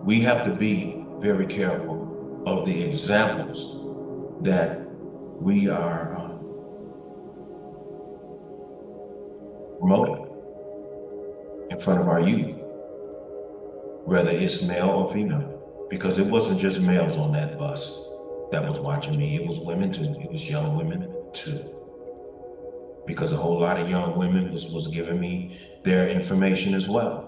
we have to be very careful of the examples that we are promoting in front of our youth, whether it's male or female. Because it wasn't just males on that bus that was watching me, it was women too, it was young women too. Because a whole lot of young women was giving me their information as well.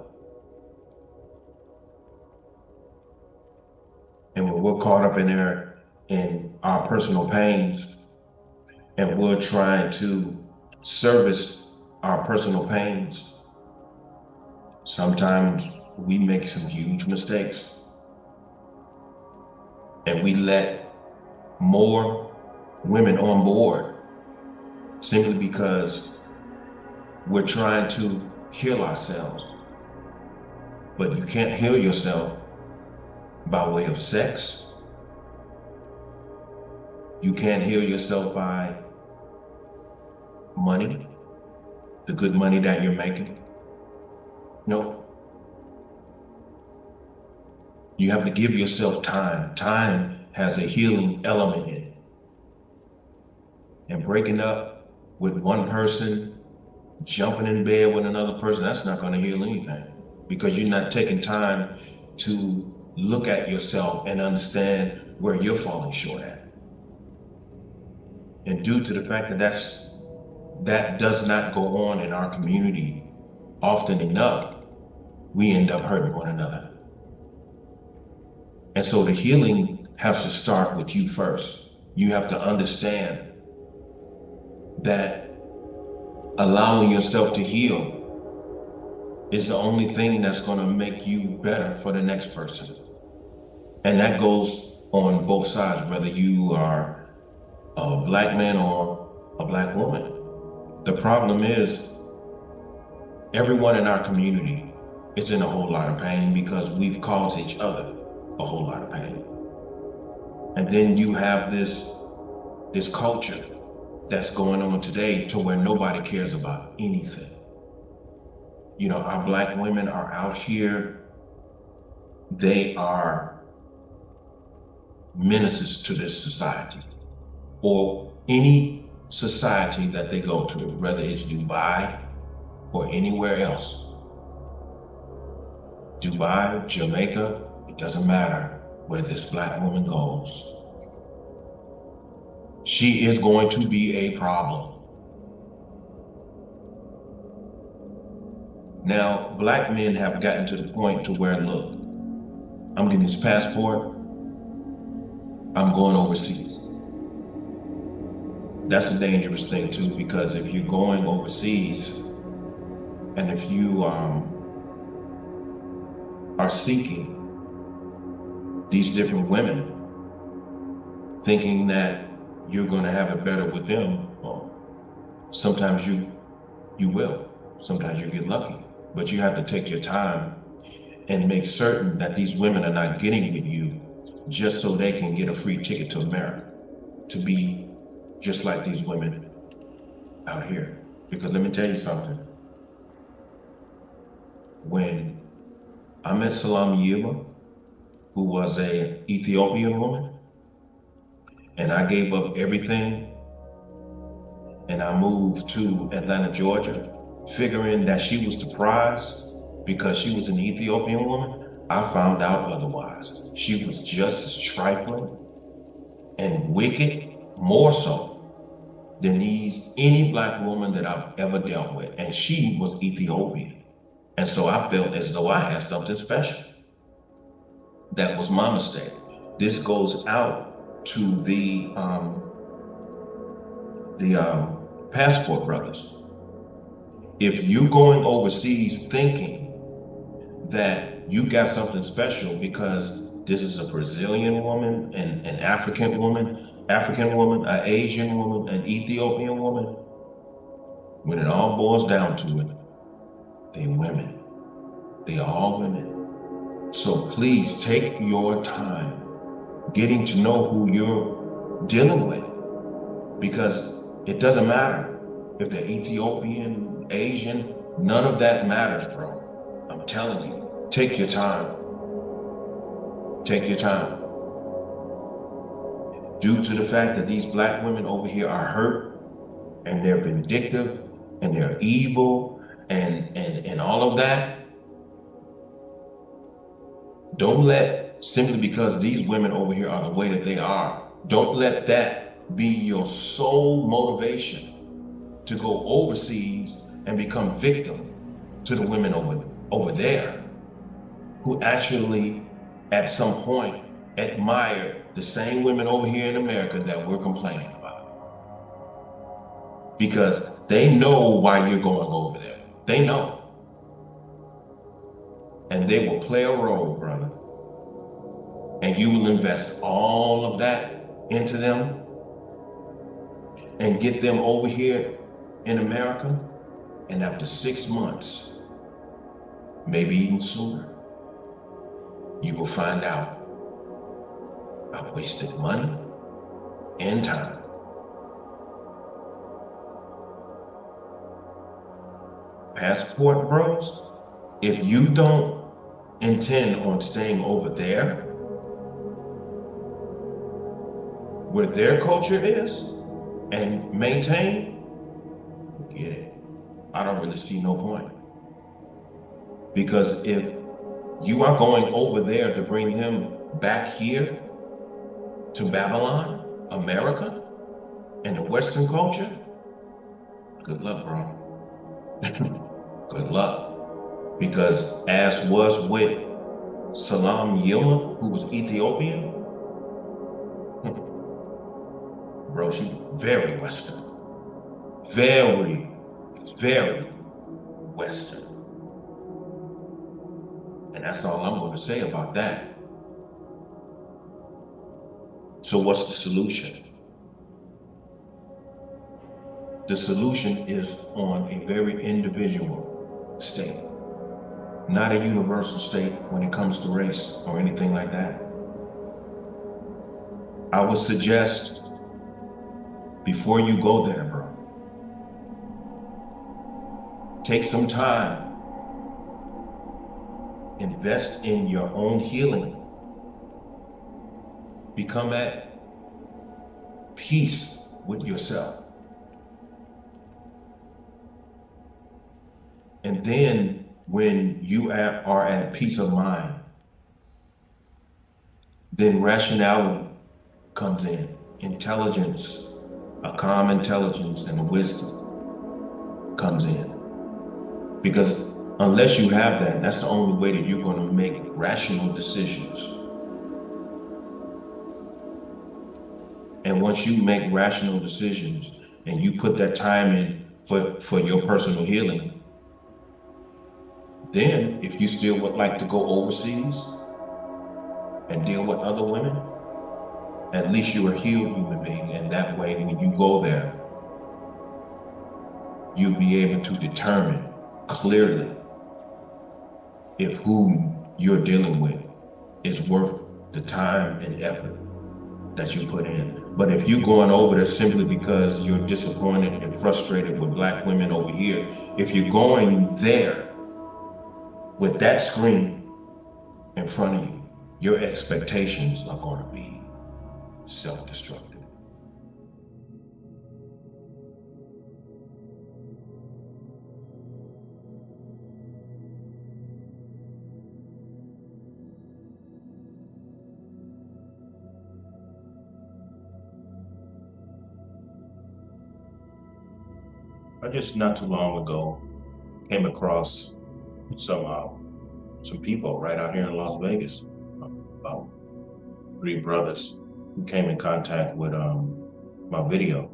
And when we're caught up in there in our personal pains and we're trying to service our personal pains, sometimes we make some huge mistakes and we let more women on board simply because we're trying to heal ourselves. But you can't heal yourself by way of sex. You can't heal yourself by money, the good money that you're making. No. You have to give yourself time. Time has a healing element in it. And breaking up with one person, jumping in bed with another person, that's not going to heal anything, because you're not taking time to look at yourself and understand where you're falling short at. And due to the fact that that does not go on in our community often enough, we end up hurting one another. And so the healing has to start with you first. You have to understand that allowing yourself to heal is the only thing that's going to make you better for the next person. And that goes on both sides, whether you are a black man or a black woman. The problem is everyone in our community is in a whole lot of pain because we've caused each other a whole lot of pain. And then you have this culture that's going on today to where nobody cares about anything. You know, our black women are out here. They are menaces to this society or any society that they go to, whether it's Dubai or anywhere else. Dubai, Jamaica, it doesn't matter where this black woman goes. She is going to be a problem. Now, black men have gotten to the point to where, look, I'm getting this passport, I'm going overseas. That's a dangerous thing too, because if you're going overseas and if you are seeking these different women, thinking that you're going to have it better with them, well, sometimes you will. Sometimes you get lucky. But you have to take your time and make certain that these women are not getting with you just so they can get a free ticket to America, to be just like these women out here. Because let me tell you something. When I met Salam Yilma, who was an Ethiopian woman, and I gave up everything and I moved to Atlanta, Georgia, figuring that she was the prize because she was an Ethiopian woman, I found out otherwise. She was just as trifling and wicked, more so than any black woman that I've ever dealt with. And she was Ethiopian. And so I felt as though I had something special. That was my mistake. This goes out to the passport brothers. If you're going overseas thinking that you got something special because this is a Brazilian woman, an African woman, an Asian woman, an Ethiopian woman, when it all boils down to it, they women. They are all women. So please take your time getting to know who you're dealing with, because it doesn't matter if they're Ethiopian, Asian, none of that matters, bro. I'm telling you, take your time. Take your time. Due to the fact that these black women over here are hurt and they're vindictive and they're evil and all of that, don't let, simply because these women over here are the way that they are, don't let that be your sole motivation to go overseas and become victim to the women over there who actually at some point admire the same women over here in America that we're complaining about. Because they know why you're going over there. They know. And they will play a role, brother. And you will invest all of that into them and get them over here in America. And after 6 months, maybe even sooner, you will find out I wasted money and time. Passport bros, if you don't intend on staying over there, where their culture is, and maintain, forget it. I don't really see no point. Because if you are going over there to bring them back here to Babylon, America, and the Western culture, good luck, bro. Good luck. Because as was with Salam Yilmaz, who was Ethiopian, bro, she's very Western. Very, very Western. And that's all I'm going to say about that. So what's the solution? The solution is on a very individual state, not a universal state when it comes to race or anything like that. I would suggest, before you go there, bro, take some time, invest in your own healing, become at peace with yourself. And then when you are at peace of mind, then rationality comes in, intelligence, a calm intelligence and wisdom comes in. Because unless you have that, that's the only way that you're going to make rational decisions. And once you make rational decisions and you put that time in for your personal healing, then if you still would like to go overseas and deal with other women, at least you're a healed human being. And that way, when you go there, you'll be able to determine clearly if whom you're dealing with is worth the time and effort that you put in. But if you're going over there simply because you're disappointed and frustrated with black women over here, if you're going there with that screen in front of you, your expectations are going to be self-destructive. I just not too long ago came across some people right out here in Las Vegas, about 3 brothers who came in contact with my video,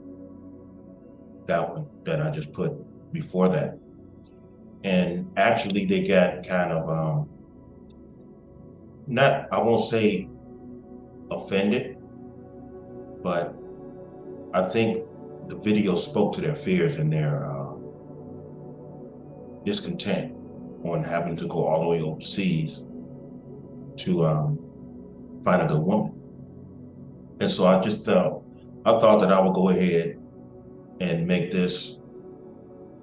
that one that I just put before that. And actually they got kind of, not, I won't say offended, but I think the video spoke to their fears and their discontent on having to go all the way overseas to find a good woman. And so I thought that I would go ahead and make this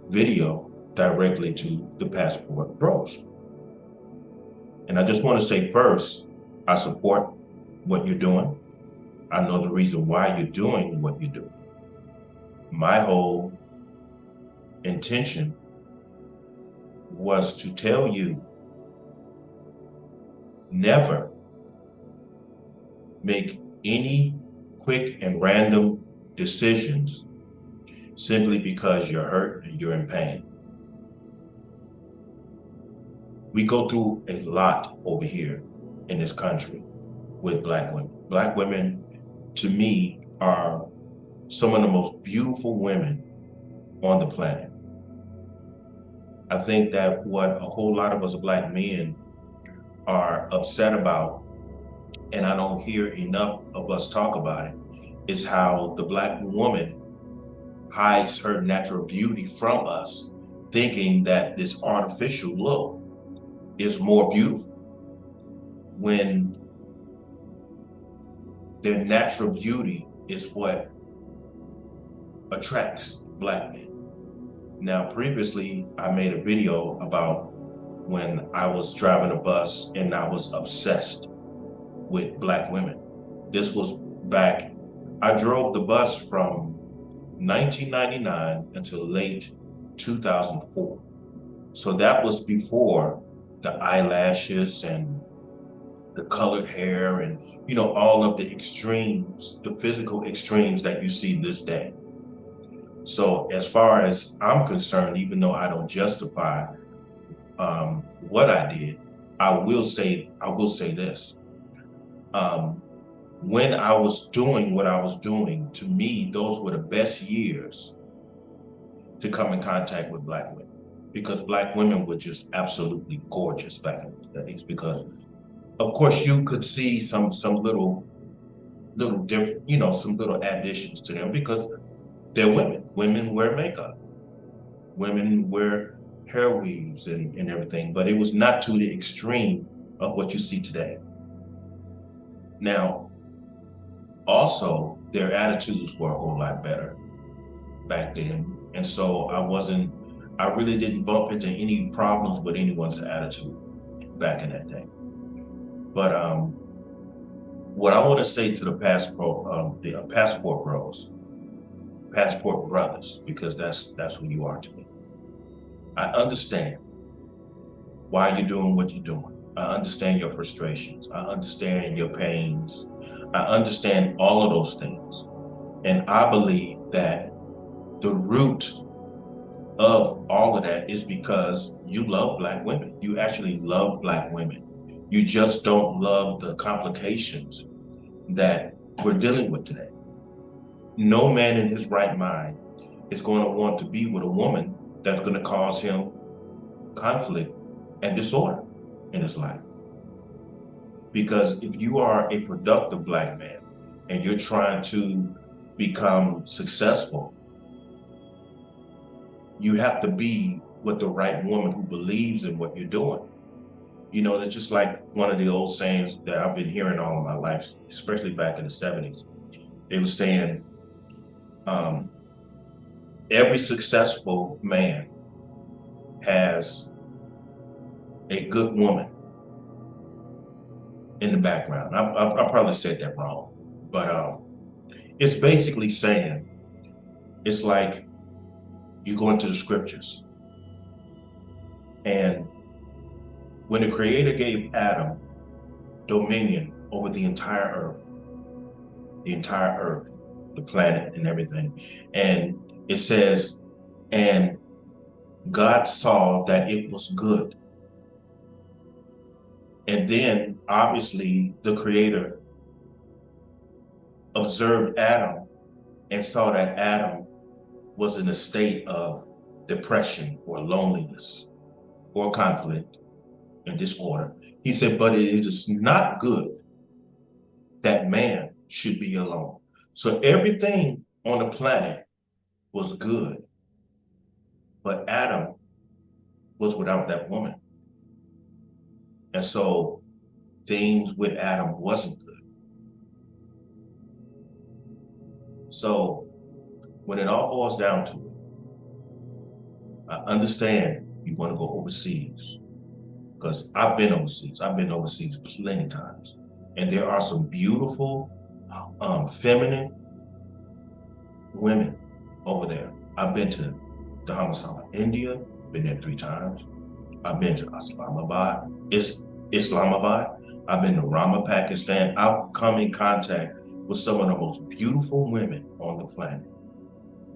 video directly to the Passport Bros. And I just want to say first I support what you're doing. I know the reason why you're doing what you're doing. My whole intention was to tell you, never make any quick and random decisions simply because you're hurt and you're in pain. We go through a lot over here in this country with Black women. Black women, to me, are some of the most beautiful women on the planet. I think that what a whole lot of us Black men are upset about, and I don't hear enough of us talk about it, is how the Black woman hides her natural beauty from us, thinking that this artificial look is more beautiful, when their natural beauty is what attracts Black men. Now, previously, I made a video about when I was driving a bus and I was obsessed with Black women. This was back, I drove the bus from 1999 until late 2004. So that was before the eyelashes and the colored hair and, all of the extremes, the physical extremes that you see this day. So as far as I'm concerned, even though I don't justify what I did, I will say this. When I was doing what I was doing, to me, those were the best years to come in contact with Black women, because Black women were just absolutely gorgeous back in the days. Because of course you could see some little different, some little additions to them, because they're women. Women wear makeup. Women wear hair weaves and everything, but it was not to the extreme of what you see today. Now, also, their attitudes were a whole lot better back then. And so I really didn't bump into any problems with anyone's attitude back in that day. But what I want to say to the passport bros, passport brothers, because that's who you are to me. I understand why you're doing what you're doing. I understand your frustrations. I understand your pains. I understand all of those things. And I believe that the root of all of that is because you love Black women. You actually love Black women. You just don't love the complications that we're dealing with today. No man in his right mind is going to want to be with a woman that's going to cause him conflict and disorder in his life. Because if you are a productive Black man and you're trying to become successful, you have to be with the right woman who believes in what you're doing. It's just like one of the old sayings that I've been hearing all of my life, especially back in the 70s. It was saying, every successful man has a good woman in the background. I probably said that wrong, but it's basically saying, it's like you go into the scriptures, and when the Creator gave Adam dominion over the entire earth, the planet and everything, and it says, and God saw that it was good. And then obviously the Creator observed Adam and saw that Adam was in a state of depression or loneliness or conflict and disorder. He said, but it is not good that man should be alone. So everything on the planet was good, but Adam was without that woman. And so things with Adam wasn't good. So when it all boils down to it, I understand you want to go overseas, because I've been overseas. I've been overseas plenty of times. And there are some beautiful, feminine women over there. I've been to Dharamsala, India, been there 3 times. I've been to Islamabad. I've been to Rama, Pakistan. I've come in contact with some of the most beautiful women on the planet.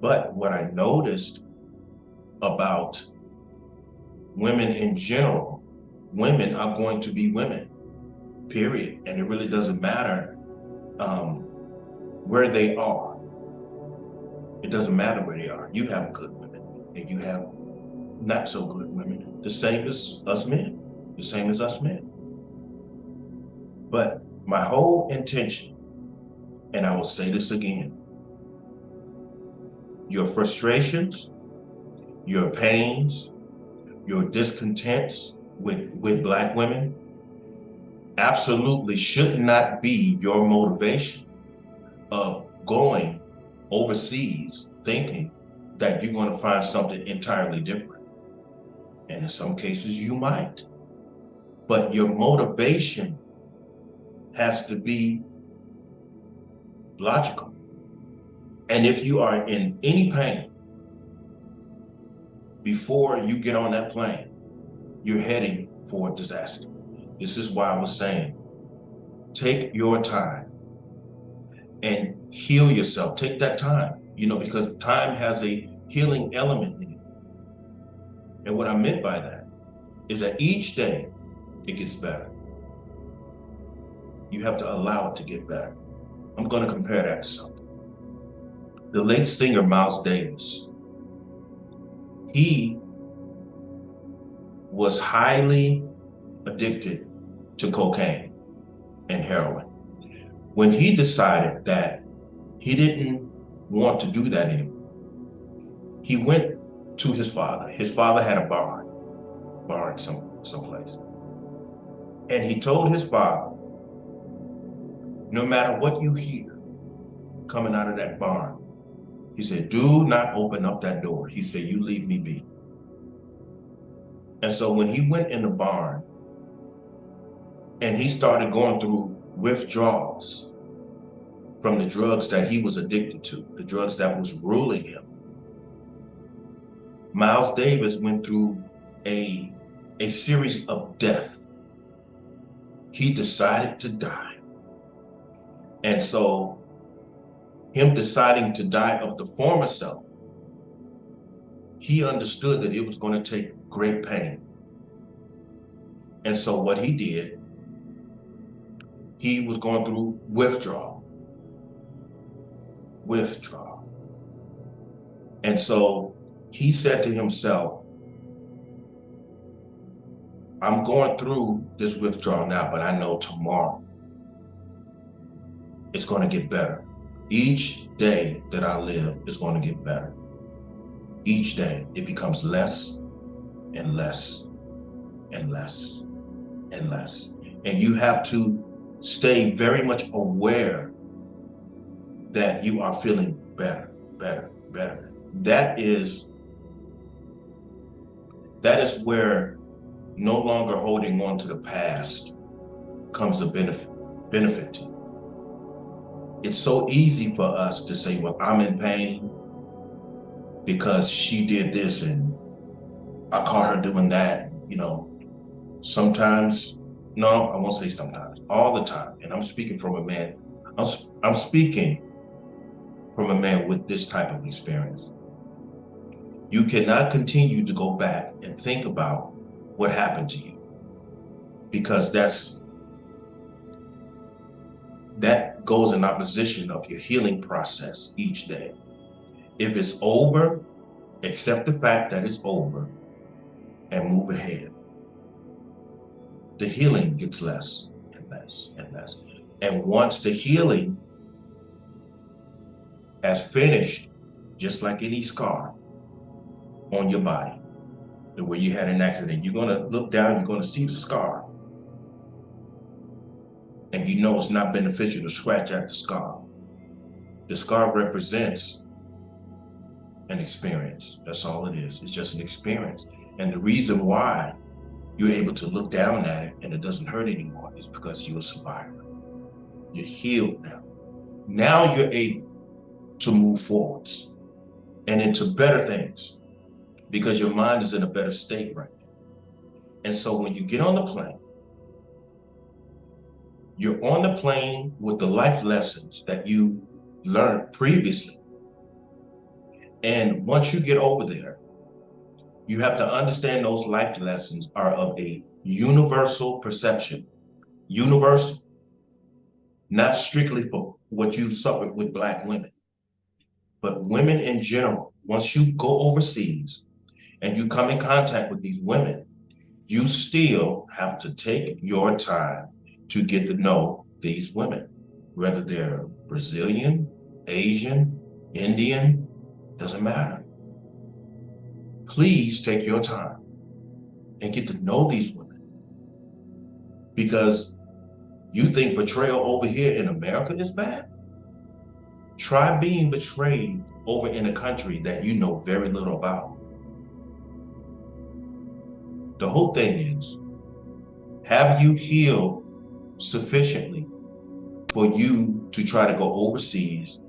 But what I noticed about women in general, women are going to be women, period. And it really doesn't matter where they are. It doesn't matter where they are. You have good women and you have not so good women, the same as us men, the same as us men. But my whole intention, and I will say this again, your frustrations, your pains, your discontents with Black women absolutely should not be your motivation of going overseas thinking that you're going to find something entirely different. And in some cases you might. But your motivation has to be logical. And if you are in any pain before you get on that plane, you're heading for a disaster. This is why I was saying, take your time and heal yourself. Take that time, because time has a healing element in it. And what I meant by that is that each day it gets better. You have to allow it to get better. I'm going to compare that to something. The late singer Miles Davis, he was highly addicted to cocaine and heroin. When he decided that he didn't want to do that anymore, he went to his father. His father had a barn someplace. And he told his father, no matter what you hear coming out of that barn, he said, do not open up that door. He said, you leave me be. And so when he went in the barn and he started going through withdrawals from the drugs that he was addicted to, the drugs that was ruling him, Miles Davis went through a series of death. He decided to die. And so him deciding to die of the former self, he understood that it was going to take great pain. And so what he did, he was going through withdrawal. And so he said to himself, I'm going through this withdrawal now, but I know tomorrow it's going to get better. Each day that I live is going to get better. Each day it becomes less and less and less and less. And you have to stay very much aware that you are feeling better, better, better. That is where no longer holding on to the past comes a benefit to you. It's so easy for us to say, well, I'm in pain because she did this and I caught her doing that. Sometimes, no, I won't say sometimes, all the time. And I'm speaking from a man, I'm speaking from a man with this type of experience. You cannot continue to go back and think about what happened to you, because that goes in opposition of your healing process each day. If it's over, accept the fact that it's over and move ahead. The healing gets less and less and less. And once the healing has finished, just like any scar on your body, where you had an accident, you're gonna look down, you're gonna see the scar. And you know it's not beneficial to scratch at the scar. The scar represents an experience. That's all it is. It's just an experience. And the reason why you're able to look down at it and it doesn't hurt anymore is because you're a survivor. You're healed now. Now you're able to move forwards and into better things because your mind is in a better state right now. And so when you get on the plane, you're on the plane with the life lessons that you learned previously. And once you get over there, you have to understand those life lessons are of a universal perception. Universal, not strictly for what you suffered with Black women, but women in general. Once you go overseas and you come in contact with these women, you still have to take your time to get to know these women, whether they're Brazilian, Asian, Indian, doesn't matter. Please take your time and get to know these women, because you think betrayal over here in America is bad? Try being betrayed over in a country that you know very little about. The whole thing is, have you healed sufficiently for you to try to go overseas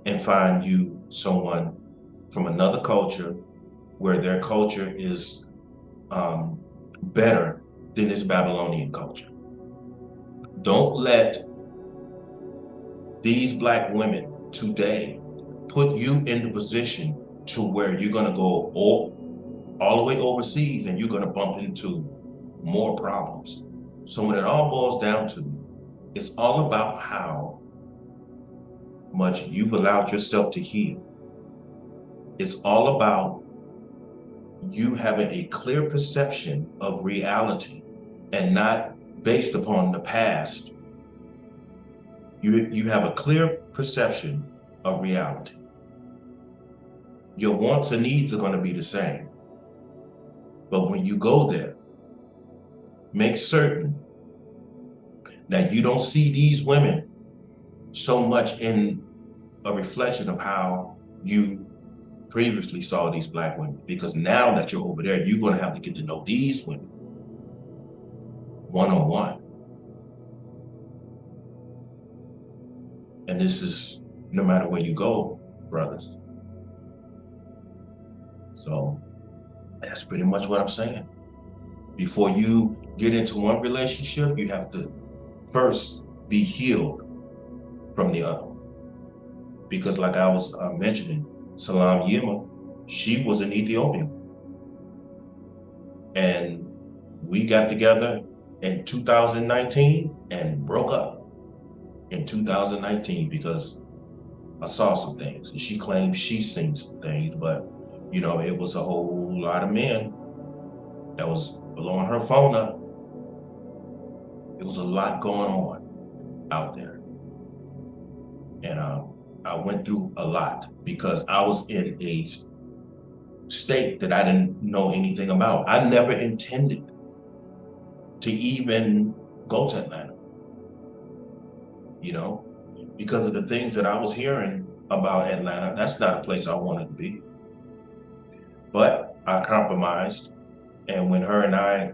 and find you someone from another culture where their culture is better than this Babylonian culture? Don't let these Black women today put you in the position to where you're going to go all the way overseas and you're going to bump into more problems. So when it all boils down to, it's all about how much you've allowed yourself to heal. It's all about you having a clear perception of reality and not based upon the past. You have a clear perception of reality. Your wants and needs are going to be the same. But when you go there, make certain that you don't see these women so much in a reflection of how you previously saw these Black women. Because now that you're over there, you're going to have to get to know these women one-on-one. And this is no matter where you go, brothers. So that's pretty much what I'm saying. Before you get into one relationship, you have to first be healed from the other one. Because like I was mentioning, Salam Yima, she was an Ethiopian. And we got together in 2019 and broke up in 2019 because I saw some things. And she claimed she seen some things, but you know, it was a whole lot of men that was blowing her phone up. It was a lot going on out there. And I went through a lot because I was in a state that I didn't know anything about. I never intended to even go to Atlanta, you know, because of the things that I was hearing about Atlanta. That's not a place I wanted to be. But I compromised. And when her and I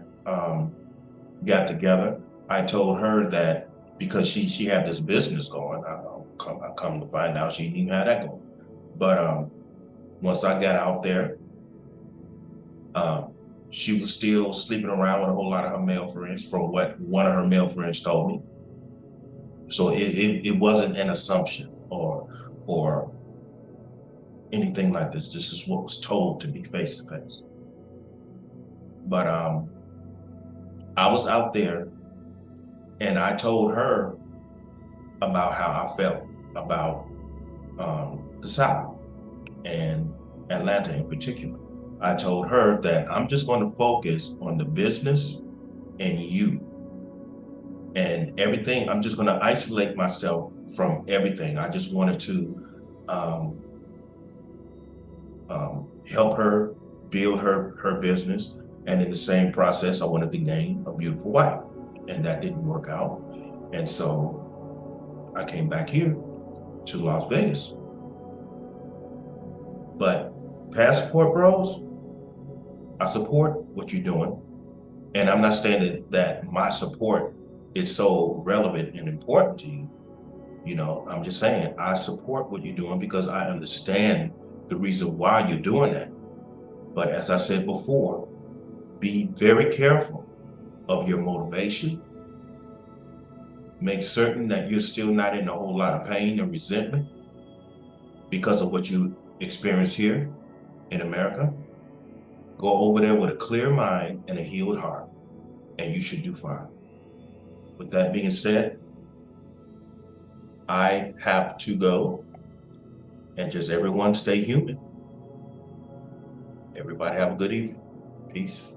got together, I told her that because she had this business going, I come to find out she didn't even have that going. But once I got out there, she was still sleeping around with a whole lot of her male friends, from what one of her male friends told me. So it wasn't an assumption or anything like this. This is what was told to me face to face. But I was out there and I told her about how I felt about the South and Atlanta in particular. I told her that I'm just going to focus on the business and you and everything. I'm just going to isolate myself from everything. I just wanted to help her build her business. And in the same process, I wanted to gain a beautiful wife, and that didn't work out. And so I came back here to Las Vegas. But Passport Bros, I support what you're doing. And I'm not saying that my support is so relevant and important to you, You know, I'm just saying, I support what you're doing because I understand the reason why you're doing that. But as I said before, be very careful of your motivation. Make certain that you're still not in a whole lot of pain and resentment because of what you experience here in America. Go over there with a clear mind and a healed heart, and you should do fine. With that being said, I have to go, and just everyone stay human. Everybody have a good evening. Peace.